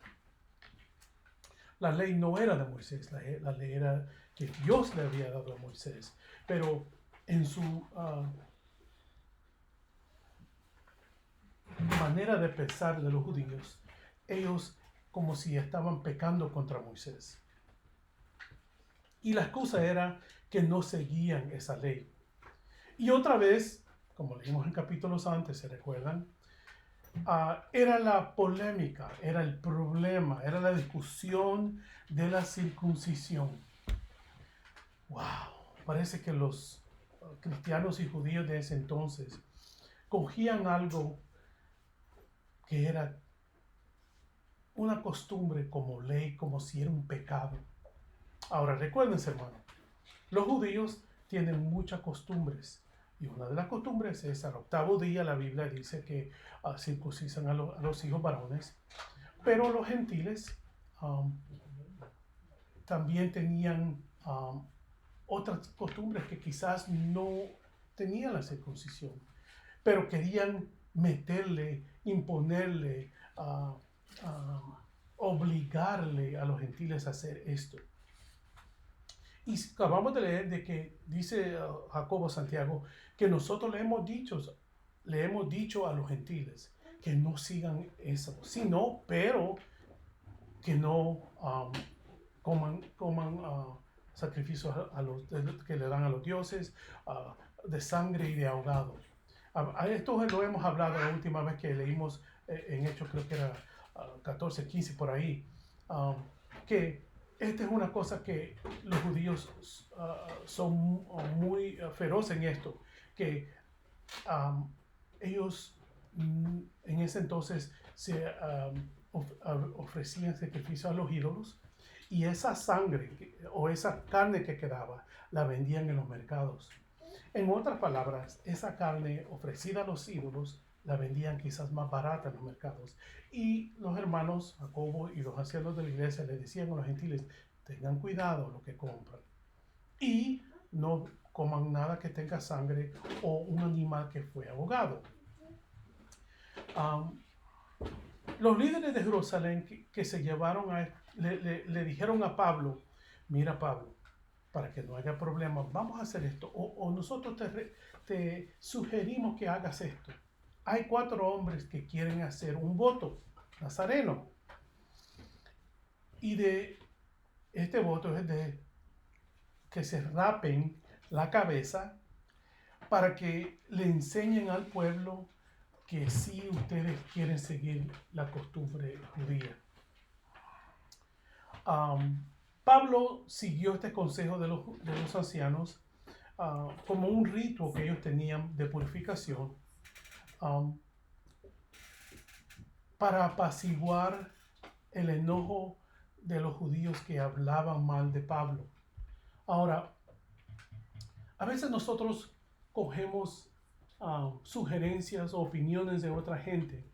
La ley no era de Moisés, la ley era que Dios le había dado a Moisés. Pero en su manera de pensar de los judíos, ellos como si estaban pecando contra Moisés. Y la excusa era que no seguían esa ley. Y otra vez, como leímos en capítulos antes, ¿se recuerdan? Era la polémica, era el problema, era la discusión de la circuncisión. ¡Wow! Parece que los cristianos y judíos de ese entonces cogían algo que era una costumbre como ley, como si era un pecado. Ahora recuérdense, hermano, los judíos tienen muchas costumbres. Y una de las costumbres es al octavo día, la Biblia dice que circuncisan a los hijos varones. Pero los gentiles también tenían otras costumbres que quizás no tenían la circuncisión, pero querían meterle, imponerle, obligarle a los gentiles a hacer esto. Y acabamos de leer de que dice Jacobo Santiago que nosotros le hemos dicho a los gentiles que no sigan eso, sino, pero que no coman sacrificios que le dan a los dioses, de sangre y de ahogado. Esto lo hemos hablado la última vez que leímos en Hechos, creo que era 14, 15 por ahí, que esta es una cosa que los judíos son muy feroces en esto, que ellos en ese entonces se ofrecían sacrificios a los ídolos, y esa sangre o esa carne que quedaba la vendían en los mercados. En otras palabras, esa carne ofrecida a los ídolos la vendían quizás más barata en los mercados. Y los hermanos Jacobo y los ancianos de la iglesia le decían a los gentiles, tengan cuidado lo que compran. Y no coman nada que tenga sangre o un animal que fue ahogado. Los líderes de Jerusalén que se llevaron le dijeron a Pablo, mira Pablo, para que no haya problemas, vamos a hacer esto, o nosotros te sugerimos que hagas esto. Hay 4 hombres que quieren hacer un voto nazareno, y de este voto es de que se rapen la cabeza para que le enseñen al pueblo que sí ustedes quieren seguir la costumbre judía. Pablo siguió este consejo de los ancianos como un rito que ellos tenían de purificación para apaciguar el enojo de los judíos que hablaban mal de Pablo. Ahora, a veces nosotros cogemos sugerencias o opiniones de otra gente,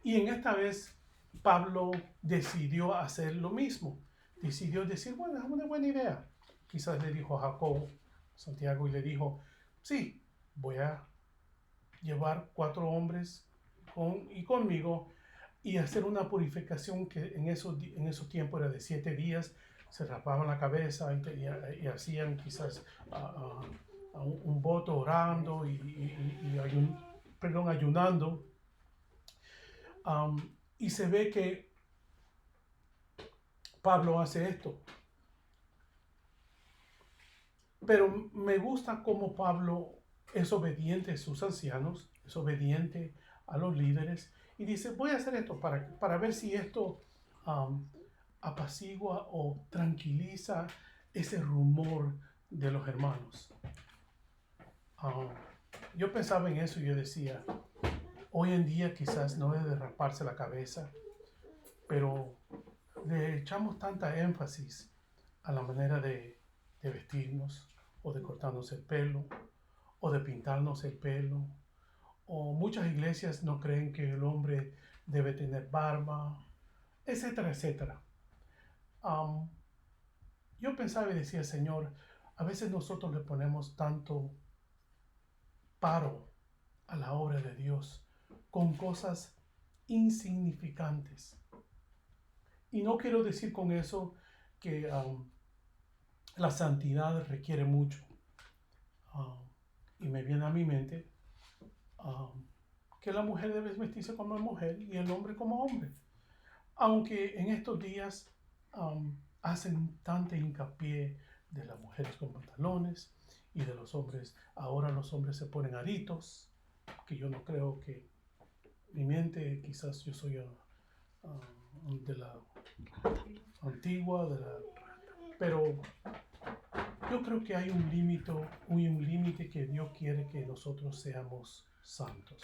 y en esta vez Pablo decidió hacer lo mismo. Decidió decir, bueno, es una buena idea. Quizás le dijo a Jacobo, Santiago, y le dijo, sí, voy a llevar 4 hombres conmigo y hacer una purificación que en esos tiempos era de 7 días. Se rapaban la cabeza y hacían quizás un voto orando y ayunando. Y se ve que Pablo hace esto. Pero me gusta cómo Pablo es obediente a sus ancianos, es obediente a los líderes, y dice, voy a hacer esto para ver si esto apacigua o tranquiliza ese rumor de los hermanos. Yo pensaba en eso y yo decía, hoy en día quizás no debe raparse la cabeza, pero le echamos tanta énfasis a la manera de vestirnos, o de cortarnos el pelo, o de pintarnos el pelo, o muchas iglesias no creen que el hombre debe tener barba, etcétera, etcétera. Yo pensaba y decía, Señor, a veces nosotros le ponemos tanto paro a la obra de Dios con cosas insignificantes. Y no quiero decir con eso que la santidad requiere mucho. Y me viene a mi mente que la mujer debe vestirse como mujer y el hombre como hombre. Aunque en estos días hacen tanta hincapié de las mujeres con pantalones y de los hombres, ahora los hombres se ponen aritos, que yo no creo que mi mente, quizás yo soy de la antigua, pero yo creo que hay un límite que Dios quiere que nosotros seamos santos.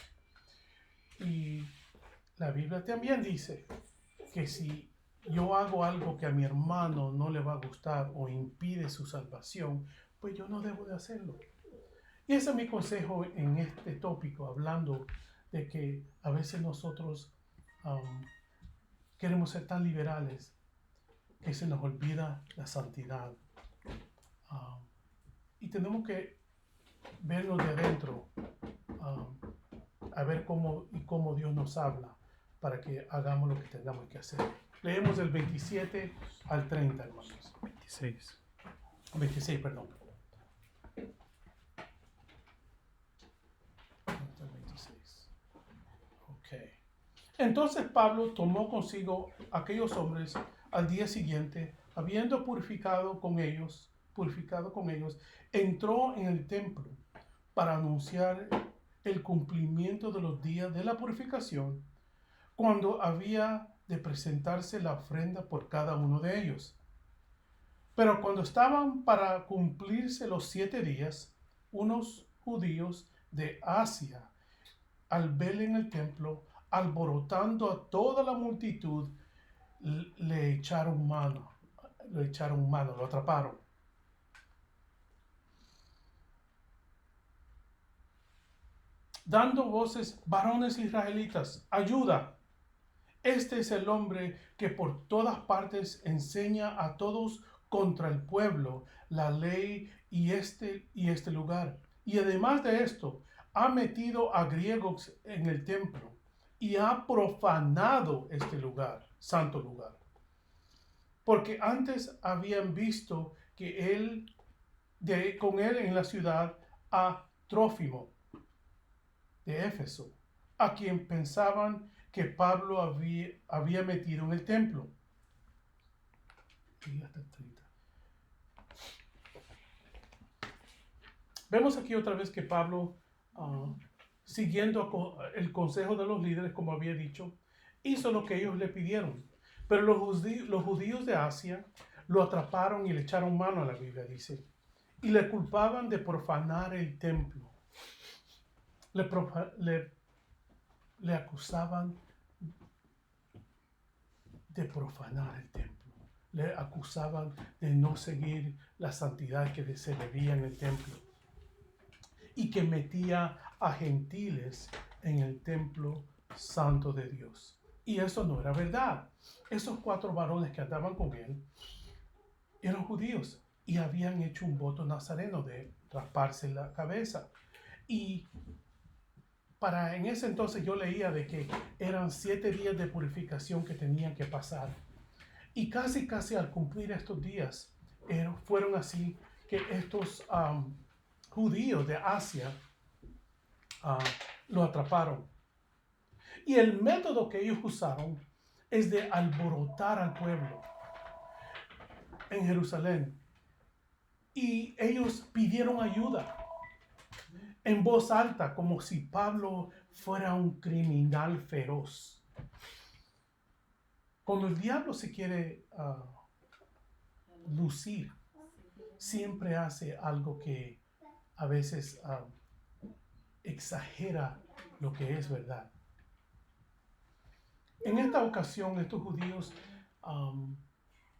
Y la Biblia también dice que si yo hago algo que a mi hermano no le va a gustar o impide su salvación, pues yo no debo de hacerlo. Y ese es mi consejo en este tópico, hablando de que a veces nosotros queremos ser tan liberales que se nos olvida la santidad. Y tenemos que vernos de adentro, a ver cómo Dios nos habla para que hagamos lo que tengamos que hacer. Leemos del 27 al 30, hermanos. 26, perdón. 26. Ok. Entonces Pablo tomó consigo aquellos hombres al día siguiente, habiendo purificado con ellos, entró en el templo para anunciar el cumplimiento de los días de la purificación, cuando había de presentarse la ofrenda por cada uno de ellos. Pero cuando estaban para cumplirse los 7 días, unos judíos de Asia, al verle en el templo, alborotando a toda la multitud, le echaron mano, lo atraparon. Dando voces, varones israelitas, ayuda. Este es el hombre que por todas partes enseña a todos contra el pueblo, la ley y este lugar. Y además de esto, ha metido a griegos en el templo y ha profanado este lugar, santo lugar. Porque antes habían visto que con él en la ciudad a Trófimo de Éfeso, a quien pensaban que Pablo había metido en el templo. Vemos aquí otra vez que Pablo siguiendo el consejo de los líderes, como había dicho, hizo lo que ellos le pidieron. Pero los judíos de Asia lo atraparon y le echaron mano a la Biblia, dice, y le culpaban de profanar el templo. Le acusaban de profanar el templo. Le acusaban de no seguir la santidad que se debía en el templo y que metía a gentiles en el templo santo de Dios. Y eso no era verdad. Esos 4 varones que andaban con él eran judíos y habían hecho un voto nazareno de rasparse la cabeza. Y en ese entonces yo leía de que eran 7 días de purificación que tenían que pasar. Y casi al cumplir estos días, fueron así que estos judíos de Asia lo atraparon. Y el método que ellos usaron es de alborotar al pueblo en Jerusalén. Y ellos pidieron ayuda en voz alta, como si Pablo fuera un criminal feroz. Cuando el diablo se quiere lucir, siempre hace algo que a veces exagera lo que es verdad. En esta ocasión, estos judíos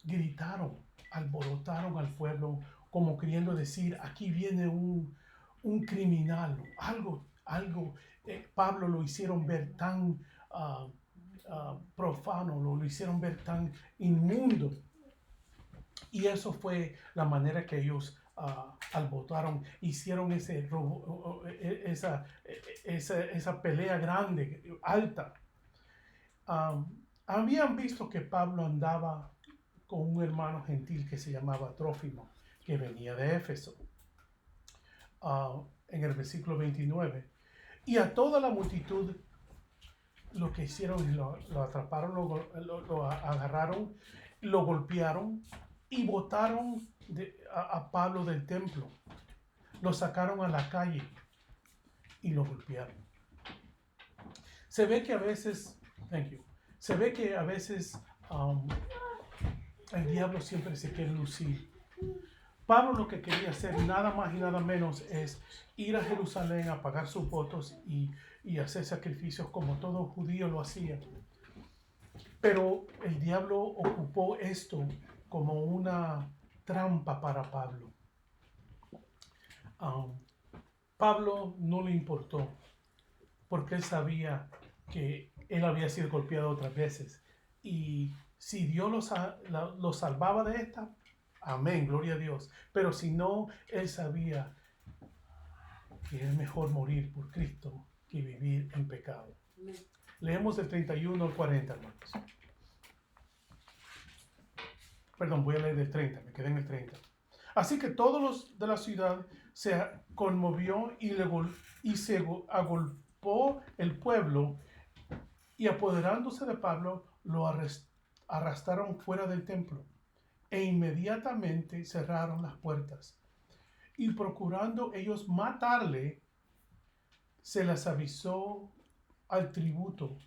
gritaron, alborotaron al pueblo, como queriendo decir, aquí viene un criminal, algo. Pablo lo hicieron ver tan profano, lo hicieron ver tan inmundo. Y eso fue la manera que ellos alborotaron, hicieron esa pelea grande, alta. Habían visto que Pablo andaba con un hermano gentil que se llamaba Trófimo, que venía de Éfeso, en el versículo 29. Y a toda la multitud lo que hicieron es lo atraparon, lo agarraron, lo golpearon y botaron a Pablo del templo. Lo sacaron a la calle y lo golpearon. Se ve que a veces el diablo siempre se quiere lucir. Pablo lo que quería hacer, nada más y nada menos, es ir a Jerusalén a pagar sus votos y hacer sacrificios como todo judío lo hacía. Pero el diablo ocupó esto como una trampa para Pablo. Pablo no le importó, porque él sabía que él había sido golpeado otras veces. Y si Dios lo salvaba de esta, amén, gloria a Dios. Pero si no, él sabía que es mejor morir por Cristo que vivir en pecado. Leemos del 31 al 40, hermanos. Perdón, voy a leer del 30, me quedé en el 30. Así que todos los de la ciudad se conmovió y se agolpó el pueblo, y apoderándose de Pablo, lo arrastraron fuera del templo, e inmediatamente cerraron las puertas. Y procurando ellos matarle, se les avisó al tribuno,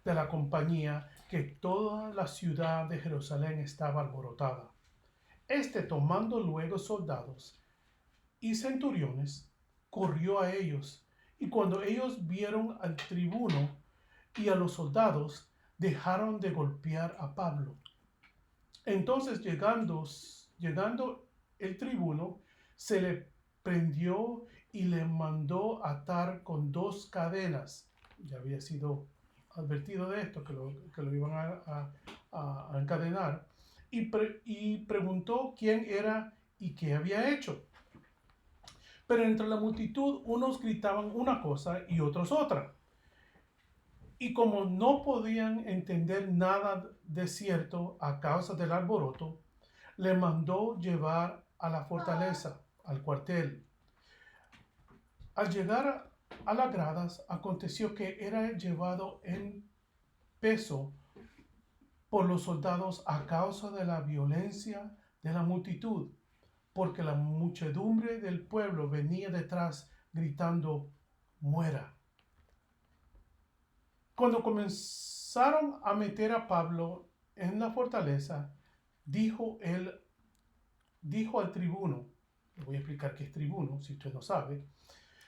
de la compañía, que toda la ciudad de Jerusalén estaba alborotada. Tomando luego soldados y centuriones, corrió a ellos, y cuando ellos vieron al tribuno y a los soldados, dejaron de golpear a Pablo. Entonces, llegando el tribuno, se le prendió y le mandó atar con 2 cadenas. Ya había sido advertido de esto, que lo iban a encadenar. Y preguntó quién era y qué había hecho. Pero entre la multitud, unos gritaban una cosa y otros otra. Y como no podían entender nada de cierto a causa del alboroto, le mandó llevar a la fortaleza, al cuartel. Al llegar a las gradas, aconteció que era llevado en peso por los soldados a causa de la violencia de la multitud, porque la muchedumbre del pueblo venía detrás gritando, muera. Cuando comenzaron a meter a Pablo en la fortaleza, dijo al tribuno, le voy a explicar qué es tribuno, si usted no sabe,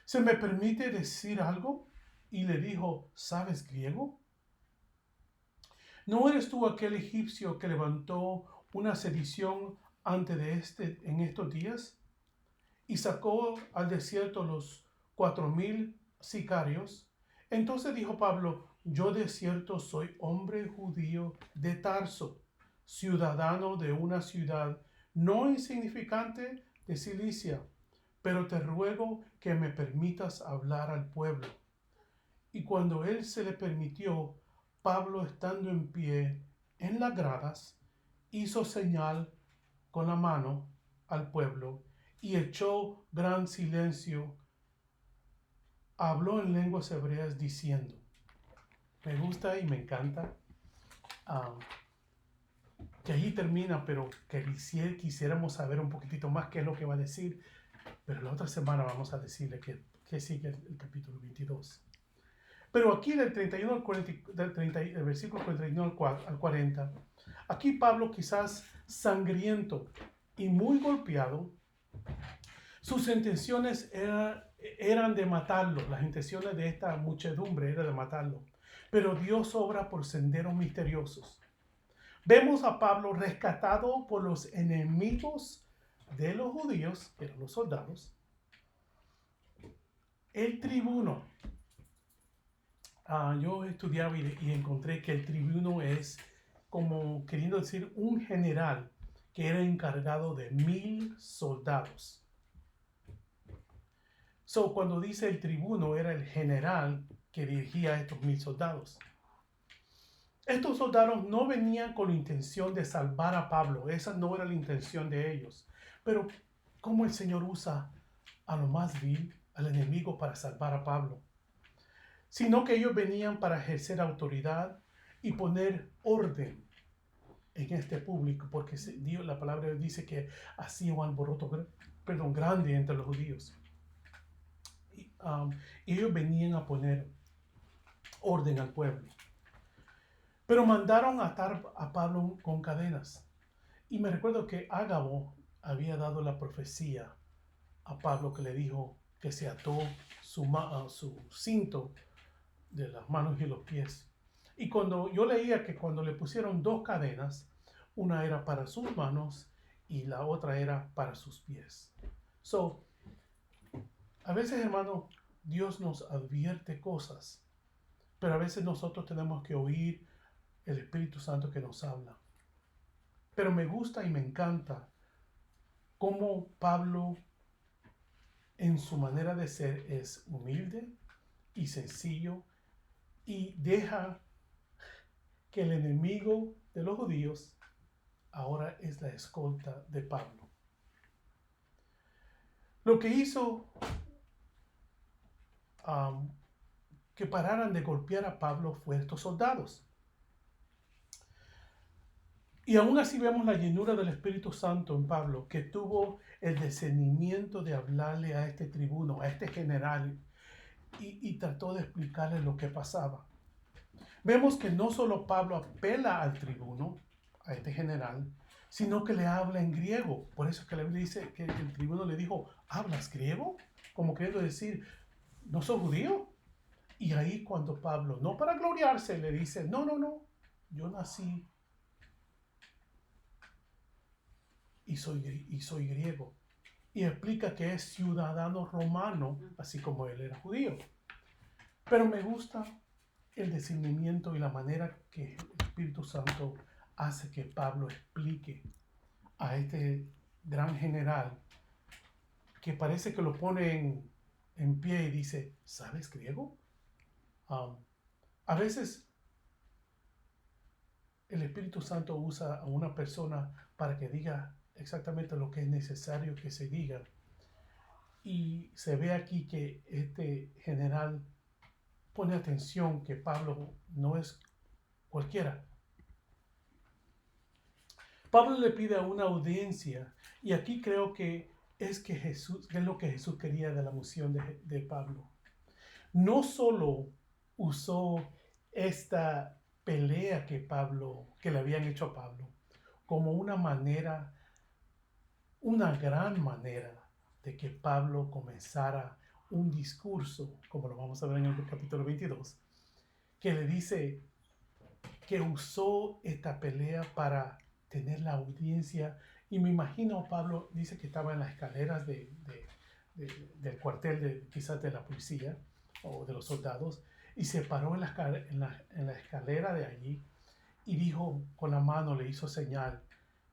¿se me permite decir algo? Y le dijo, ¿sabes griego? ¿No eres tú aquel egipcio que levantó una sedición en estos días? Y sacó al desierto los 4,000 sicarios. Entonces dijo Pablo, yo de cierto soy hombre judío de Tarso, ciudadano de una ciudad no insignificante de Cilicia, pero te ruego que me permitas hablar al pueblo. Y cuando él se le permitió, Pablo, estando en pie en las gradas, hizo señal con la mano al pueblo y echó gran silencio. Habló en lenguas hebreas diciendo, me gusta y me encanta que ahí termina, pero que quisiéramos saber un poquitito más qué es lo que va a decir, pero la otra semana vamos a decirle que sigue el capítulo 22. Pero aquí del 31 al 40, el versículo 31 al 40, aquí Pablo, quizás sangriento y muy golpeado, sus intenciones eran de matarlo. Las intenciones de esta muchedumbre eran de matarlo. Pero Dios obra por senderos misteriosos. Vemos a Pablo rescatado por los enemigos de los judíos, que eran los soldados. El tribuno. Yo estudiaba y encontré que el tribuno es como queriendo decir un general que era encargado de 1,000 soldados. Cuando dice el tribuno, era el general que dirigía a estos 1,000 soldados. Estos soldados no venían con la intención de salvar a Pablo, esa no era la intención de ellos. Pero ¿cómo el Señor usa a lo más vil, al enemigo, para salvar a Pablo? Sino que ellos venían para ejercer autoridad y poner orden en este público, porque la palabra dice que hacía un alboroto grande entre los judíos. Y ellos venían a poner orden al pueblo. Pero mandaron a atar a Pablo con cadenas. Y me recuerdo que Ágabo había dado la profecía a Pablo, que le dijo que se ató su cinto de las manos y los pies. Y cuando yo leía que cuando le pusieron 2 cadenas, una era para sus manos y la otra era para sus pies. A veces, hermano, Dios nos advierte cosas, pero a veces nosotros tenemos que oír el Espíritu Santo que nos habla. Pero me gusta y me encanta cómo Pablo, en su manera de ser, es humilde y sencillo y deja que el enemigo de los judíos ahora es la escolta de Pablo. Lo que hizo que pararan de golpear a Pablo fue estos soldados. Y aún así vemos la llenura del Espíritu Santo en Pablo, que tuvo el discernimiento de hablarle a este tribuno, a este general, y trató de explicarle lo que pasaba. Vemos que no solo Pablo apela al tribuno, a este general, sino que le habla en griego. Por eso es que la Biblia dice que el tribuno le dijo, ¿hablas griego? Como queriendo decir, ¿no sos judío? Y ahí cuando Pablo, no para gloriarse, le dice, no, yo nací y soy griego. Y explica que es ciudadano romano, así como él era judío. Pero me gusta el discernimiento y la manera que el Espíritu Santo hace que Pablo explique a este gran general, que parece que lo pone en pie y dice, ¿sabes griego? A veces el Espíritu Santo usa a una persona para que diga exactamente lo que es necesario que se diga. Y se ve aquí que este general pone atención que Pablo no es cualquiera. Pablo le pide a una audiencia, y aquí creo que es que Jesús, ¿qué es lo que Jesús quería de la unción de Pablo? No solo usó esta pelea que le habían hecho a Pablo, como una manera, una gran manera de que Pablo comenzara un discurso, como lo vamos a ver en el capítulo 22, que le dice que usó esta pelea para tener la audiencia. Y me imagino, Pablo dice que estaba en las escaleras del cuartel, quizás de la policía o de los soldados, y se paró en la escalera de allí y dijo, con la mano le hizo señal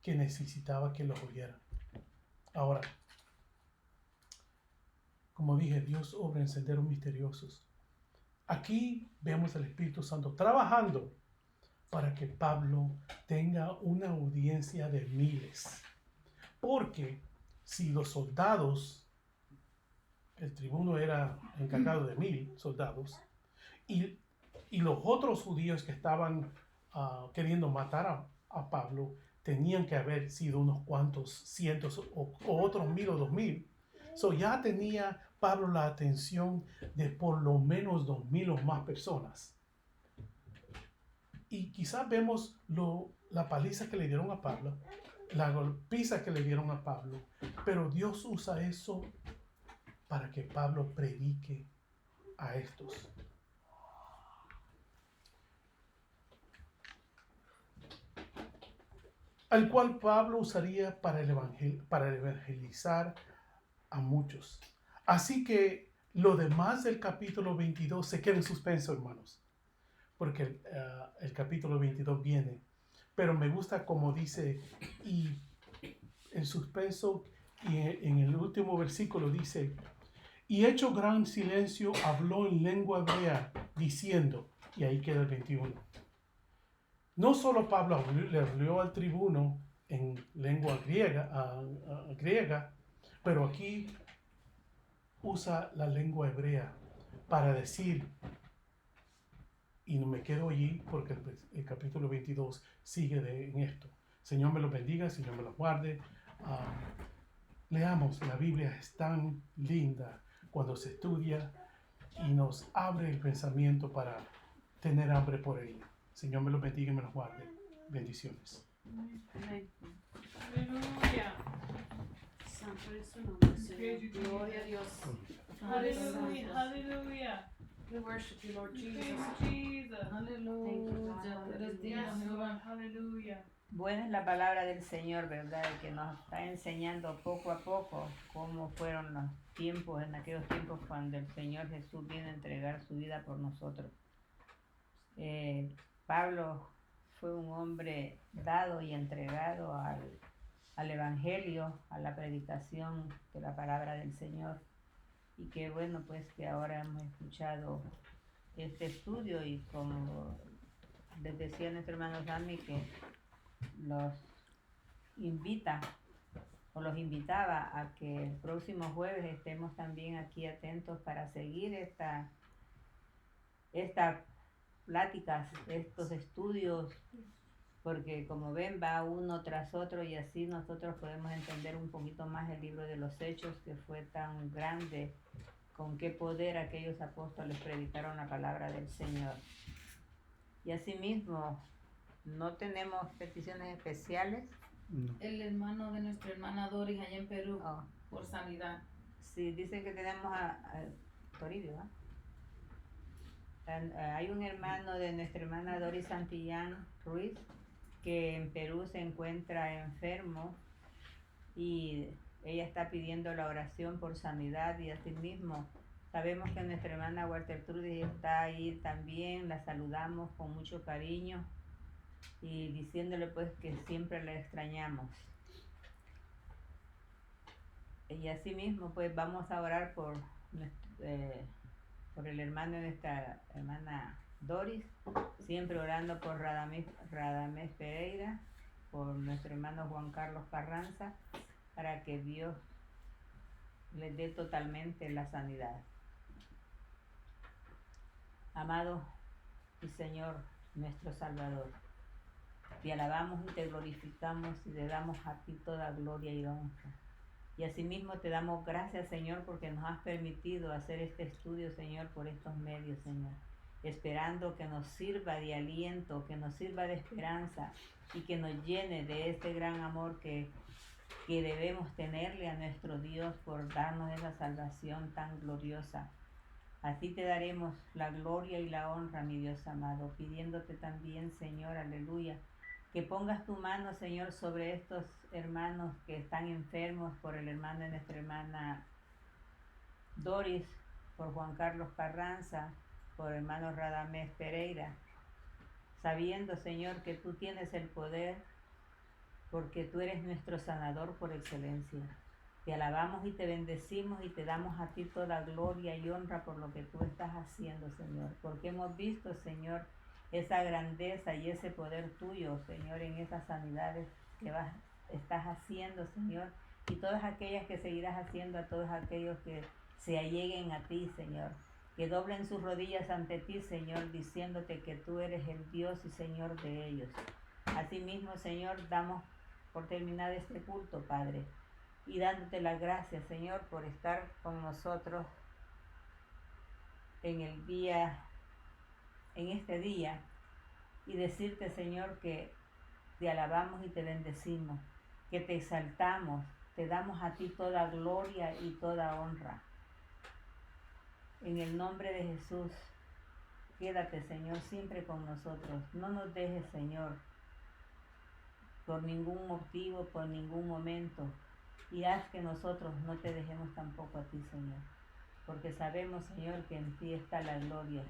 que necesitaba que lo oyeran. Ahora, como dije, Dios obra en senderos misteriosos. Aquí vemos al Espíritu Santo trabajando para que Pablo tenga una audiencia de miles. Porque si los soldados, el tribuno era encargado de 1000 soldados, y los otros judíos que estaban queriendo matar a Pablo tenían que haber sido unos cuantos cientos o otros 1000 o 2000. Ya tenía Pablo la atención de por lo menos 2000 o más personas. Y quizás vemos la paliza que le dieron a Pablo, la golpiza que le dieron a Pablo, pero Dios usa eso para que Pablo predique a estos. Al cual Pablo usaría para evangelizar a muchos. Así que lo demás del capítulo 22 se queda en suspenso, hermanos, porque el capítulo 22 viene. Pero me gusta como dice, y en suspenso, y en el último versículo dice, y hecho gran silencio, habló en lengua hebrea, diciendo, y ahí queda el 21. No solo Pablo le habló al tribuno en lengua griega, pero aquí usa la lengua hebrea para decir, y no me quedo allí porque el capítulo 22 sigue en esto. Señor me los bendiga, Señor me los guarde. Leamos, la Biblia es tan linda cuando se estudia y nos abre el pensamiento para tener hambre por ella. Señor me los bendiga y me los guarde. Bendiciones. Aleluya. Santo es su nombre, Señor. Gloria a Dios. Hallelujah. Hallelujah. We worship you, Lord Jesus. Thank you, Jesus. Hallelujah. Eres digno, Yes, Jehová. Lord. Hallelujah. Buena es la palabra del Señor, ¿verdad? Que nos está enseñando poco a poco cómo fueron los tiempos, en aquellos tiempos cuando el Señor Jesús vino a entregar su vida por nosotros. Pablo fue un hombre dado y entregado al Evangelio, a la predicación de la palabra del Señor. Y qué bueno pues que ahora hemos escuchado este estudio y como les decía nuestro hermano Sammy que los invitaba a que el próximo jueves estemos también aquí atentos para seguir estas pláticas, estos estudios, porque como ven va uno tras otro y así nosotros podemos entender un poquito más el libro de los Hechos, que fue tan grande, con qué poder aquellos apóstoles predicaron la palabra del Señor. Y asimismo, no tenemos peticiones especiales. No. El hermano de nuestra hermana Doris allá en Perú, por sanidad. Sí, dice que tenemos a Toribio, ¿eh? Hay un hermano de nuestra hermana Doris Santillán Ruiz que en Perú se encuentra enfermo y ella está pidiendo la oración por sanidad, y asimismo sabemos que nuestra hermana Walter Trudy está ahí también, la saludamos con mucho cariño y diciéndole pues que siempre la extrañamos. Y asimismo pues vamos a orar por el hermano de nuestra hermana Doris, siempre orando por Radamés Pereira, por nuestro hermano Juan Carlos Carranza, para que Dios les dé totalmente la sanidad. Amado y Señor nuestro Salvador, te alabamos y te glorificamos y le damos a ti toda gloria y honra. Y asimismo te damos gracias, Señor, porque nos has permitido hacer este estudio, Señor, por estos medios, Señor. Esperando que nos sirva de aliento, que nos sirva de esperanza y que nos llene de este gran amor que debemos tenerle a nuestro Dios por darnos esa salvación tan gloriosa. Así te daremos la gloria y la honra, mi Dios amado, pidiéndote también, Señor, aleluya, que pongas tu mano, Señor, sobre estos hermanos que están enfermos, por el hermano de nuestra hermana Doris, por Juan Carlos Carranza, por el hermano Radamés Pereira, sabiendo, Señor, que tú tienes el poder, porque tú eres nuestro sanador por excelencia. Te alabamos y te bendecimos y te damos a ti toda gloria y honra por lo que tú estás haciendo, Señor, porque hemos visto, Señor, esa grandeza y ese poder tuyo, Señor, en esas sanidades que estás haciendo, Señor, y todas aquellas que seguirás haciendo a todos aquellos que se alleguen a ti, Señor, que doblen sus rodillas ante ti, Señor, diciéndote que tú eres el Dios y Señor de ellos. Asimismo, Señor, damos por terminar este culto, Padre, y dándote las gracias, Señor, por estar con nosotros en este día, y decirte, Señor, que te alabamos y te bendecimos, que te exaltamos, te damos a ti toda gloria y toda honra. En el nombre de Jesús, quédate, Señor, siempre con nosotros. No nos dejes, Señor, por ningún motivo, por ningún momento. Y haz que nosotros no te dejemos tampoco a ti, Señor. Porque sabemos, Señor, que en ti está la gloria,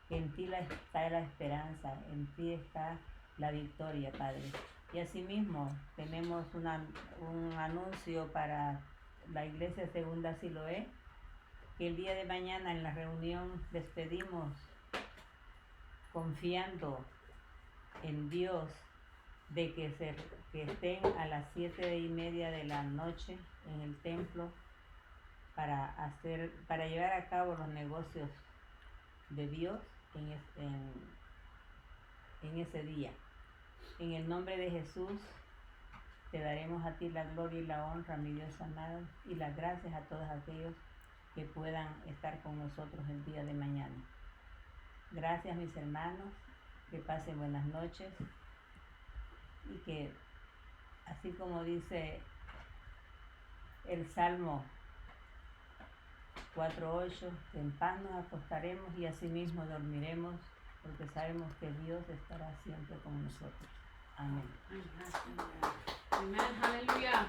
que en ti está la esperanza, en ti está la victoria, Padre. Y asimismo tenemos un anuncio para la Iglesia Segunda Siloé, que el día de mañana en la reunión les pedimos, confiando en Dios, de que estén a las 7:30 de la noche en el templo para llevar a cabo los negocios de Dios en ese día. En el nombre de Jesús te daremos a ti la gloria y la honra, mi Dios amado, y las gracias a todos aquellos que puedan estar con nosotros el día de mañana. Gracias, mis hermanos, que pasen buenas noches y que, así como dice el Salmo 4:8, que en paz nos acostaremos y asimismo dormiremos, porque sabemos que Dios estará siempre con nosotros. Amén. Amén, aleluya.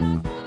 Los